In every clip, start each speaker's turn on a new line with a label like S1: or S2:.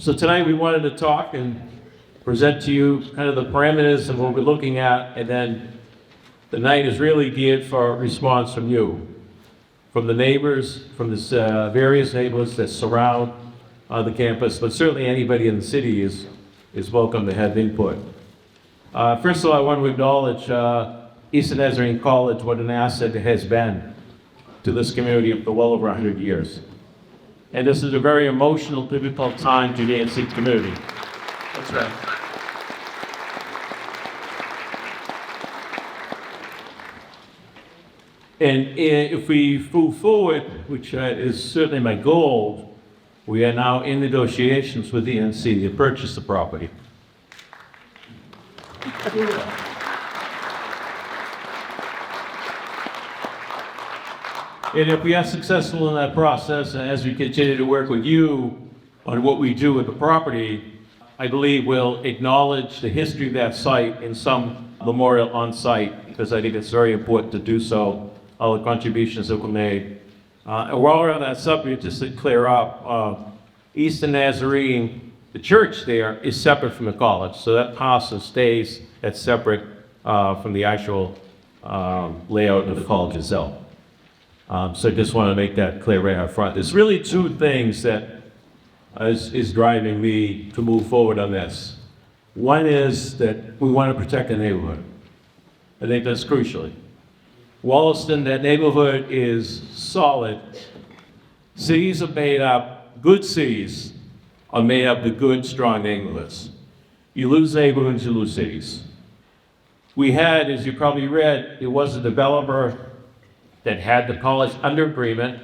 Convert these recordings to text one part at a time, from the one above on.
S1: So tonight we wanted to talk and present to you kind of the parameters of what we're looking at, and then the night is really geared for a response from you, from the neighbors, from the various neighborhoods that surround the campus, but certainly anybody in the city is welcome to have input. First of all, I want to acknowledge Eastern Nazarene College, what an asset it has been to this community for well over 100 years. And this is a very emotional, difficult time to the ENC community. That's right. And if we move forward, which is certainly my goal, we are now in negotiations with the ENC to purchase the property. And if we are successful in that process, and as we continue to work with you on what we do with the property, I believe we'll acknowledge the history of that site in some memorial on site, because I think it's very important to do so, all the contributions that were made. And while we're on that subject, just to clear up, Eastern Nazarene, the church there is separate from the college, so that parcel stays as separate from the actual layout of the college itself. So I just want to make that clear right up front. There's really two things that is driving me to move forward on this. One is that we want to protect the neighborhood. I think that's crucial. Wollaston, that neighborhood is solid. Cities are made up, good cities are made up of good, strong neighborhoods. You lose neighborhoods, you lose cities. We had, as you probably read, there was a developer that had the college under agreement.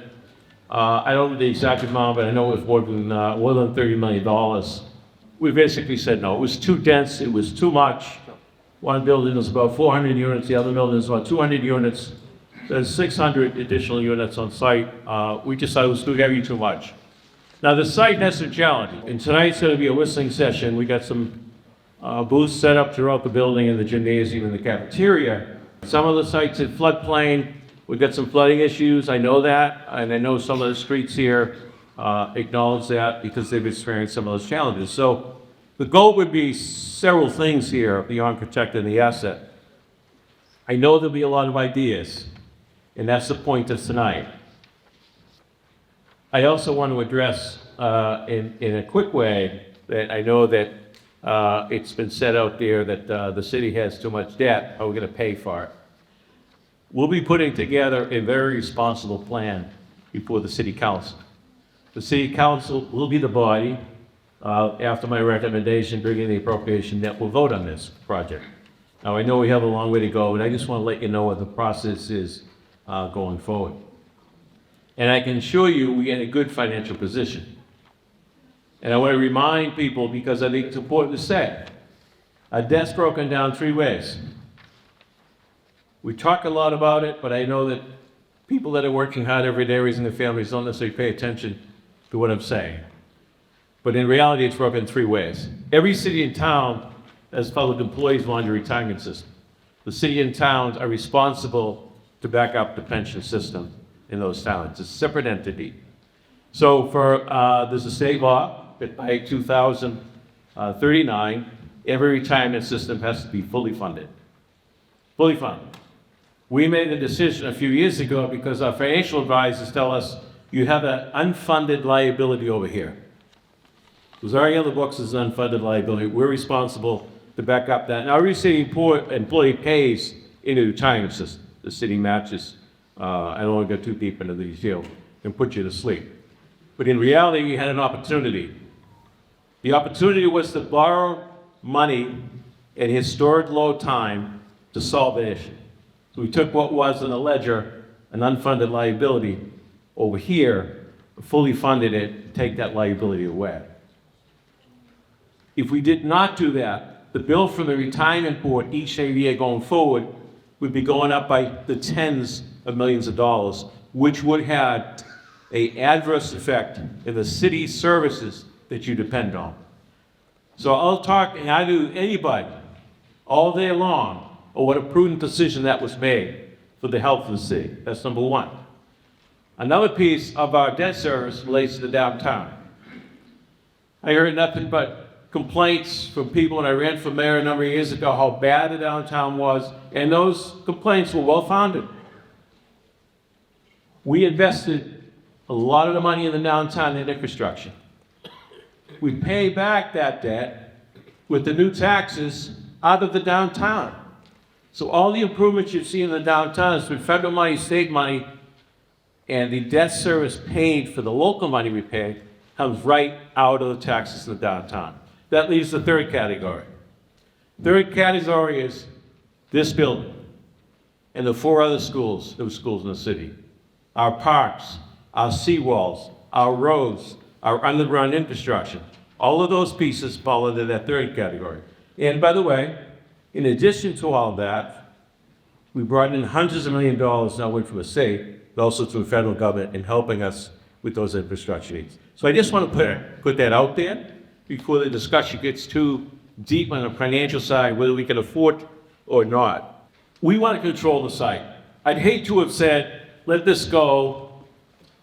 S1: I don't know the exact amount, but I know it was more than $30 million. We basically said no. It was too dense. It was too much. One building was about 400 units. The other building was about 200 units. There's 600 additional units on site. We just thought it was too heavy, too much. Now the site has some challenges. And tonight's going to be a listening session. We got some booths set up throughout the building, in the gymnasium, and the cafeteria. Some of the sites in floodplain. We've got some flooding issues, I know that, and I know some of the streets here acknowledge that because they've experienced some of those challenges. So the goal would be several things here beyond protecting the asset. I know there'll be a lot of ideas, and that's the point of tonight. I also want to address in a quick way that I know that it's been said out there that the city has too much debt. How are we going to pay for it? We'll be putting together a very responsible plan before the city council. The city council will be the body, after my recommendation, bringing the appropriation, that will vote on this project. Now, I know we have a long way to go, but I just want to let you know what the process is going forward. And I can assure you we're in a good financial position. And I want to remind people, because I think it's important to say, our debt's broken down three ways. We talk a lot about it, but I know that people that are working hard every day raising their families don't necessarily pay attention to what I'm saying. But in reality, it's broken in three ways. Every city and town has public employees on the retirement system. The city and towns are responsible to back up the pension system in those towns. It's a separate entity. So there's a state law that by 2039, every retirement system has to be fully funded. Fully funded. We made a decision a few years ago because our financial advisors tell us you have an unfunded liability over here. Because already on the books is an unfunded liability. We're responsible to back up that. Now, every city employee pays into the retirement system. The city matches. I don't want to go too deep into these deals and put you to sleep. But in reality, we had an opportunity. The opportunity was to borrow money at historic low time to solve the issue. So we took what was in the ledger, an unfunded liability, over here, fully funded it, to take that liability away. If we did not do that, the bill from the retirement board each year going forward would be going up by the tens of millions of dollars, which would have an adverse effect in the city services that you depend on. So I'll talk, and I do anybody, all day long, or what a prudent decision that was made for the health of the city. That's number one. Another piece of our debt service relates to the downtown. I heard nothing but complaints from people when I ran for mayor a number of years ago, how bad the downtown was, and those complaints were well-founded. We invested a lot of the money in the downtown in infrastructure. We pay back that debt with the new taxes out of the downtown. So all the improvements you see in the downtown is with federal money, state money, and the debt service paid for the local money we pay comes right out of the taxes in the downtown. That leaves the third category. Third category is this building and the 4 other schools, new schools in the city. Our parks, our seawalls, our roads, our underground infrastructure. All of those pieces fall into that third category. And by the way, in addition to all that, we brought in hundreds of millions of dollars, not only from the state, but also through the federal government in helping us with those infrastructure needs. So I just want to put that out there before the discussion gets too deep on the financial side, whether we can afford or not. We want to control the site. I'd hate to have said, let this go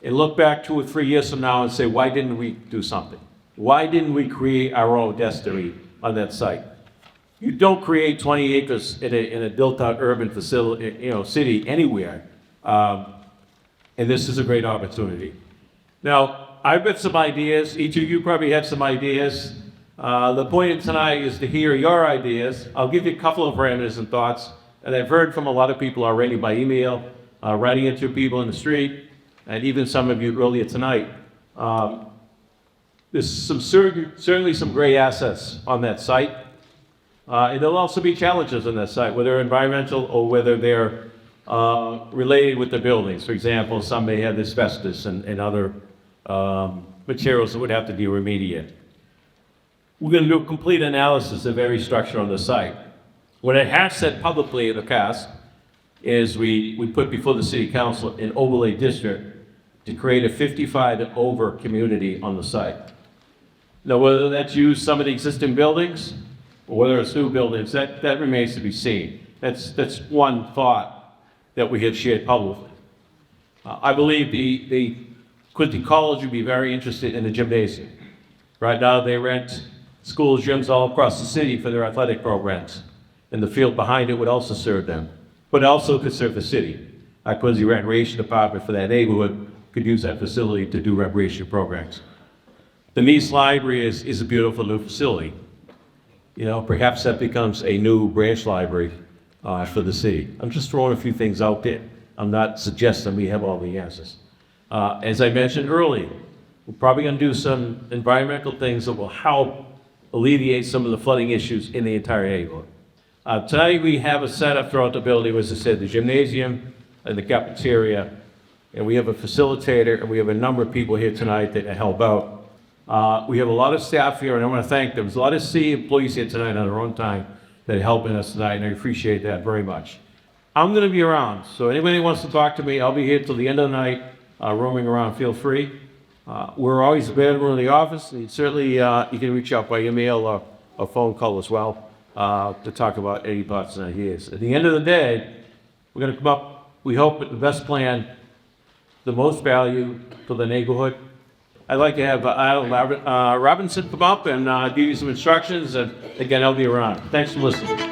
S1: and look back 2 or 3 years from now and say, why didn't we do something? Why didn't we create our own destiny on that site? You don't create 20 acres in a built-out urban facility, city anywhere. And this is a great opportunity. Now, I've got some ideas. Each of you probably have some ideas. The point of tonight is to hear your ideas. I'll give you a couple of parameters and thoughts. And I've heard from a lot of people already by email, writing it to people in the street, and even some of you earlier tonight. There's certainly some great assets on that site. And there'll also be challenges on that site, whether environmental or whether they're related with the buildings. For example, some may have asbestos and other materials that would have to be remediated. We're going to do a complete analysis of every structure on the site. What I have said publicly in the past is we put before the city council an overlay district to create a 55 and over community on the site. Now, whether that's use some of the existing buildings or whether it's new buildings, that remains to be seen. That's one thought that we have shared publicly. I believe the Quincy College would be very interested in the gymnasium. Right now, they rent school gyms all across the city for their athletic programs, and the field behind it would also serve them, but also could serve the city. Our Quincy Recreation Department for that neighborhood could use that facility to do recreation programs. The Nice Library is a beautiful new facility. Perhaps that becomes a new branch library for the city. I'm just throwing a few things out there. I'm not suggesting we have all the answers. As I mentioned earlier, we're probably going to do some environmental things that will help alleviate some of the flooding issues in the entire neighborhood. Tonight we have a setup throughout the building, as I said, the gymnasium and the cafeteria, and we have a facilitator, and we have a number of people here tonight that help out. We have a lot of staff here, and I want to thank them. There's a lot of city employees here tonight on their own time that are helping us tonight, and I appreciate that very much. I'm going to be around, so anybody who wants to talk to me, I'll be here till the end of the night, roaming around. Feel free. We're always available in the office, and certainly you can reach out by email or phone call as well to talk about any thoughts and ideas. At the end of the day, we're going to come up, we hope, with the best plan, the most value for the neighborhood. I'd like to have Robinson come up and give you some instructions, and again, I'll be around. Thanks for listening.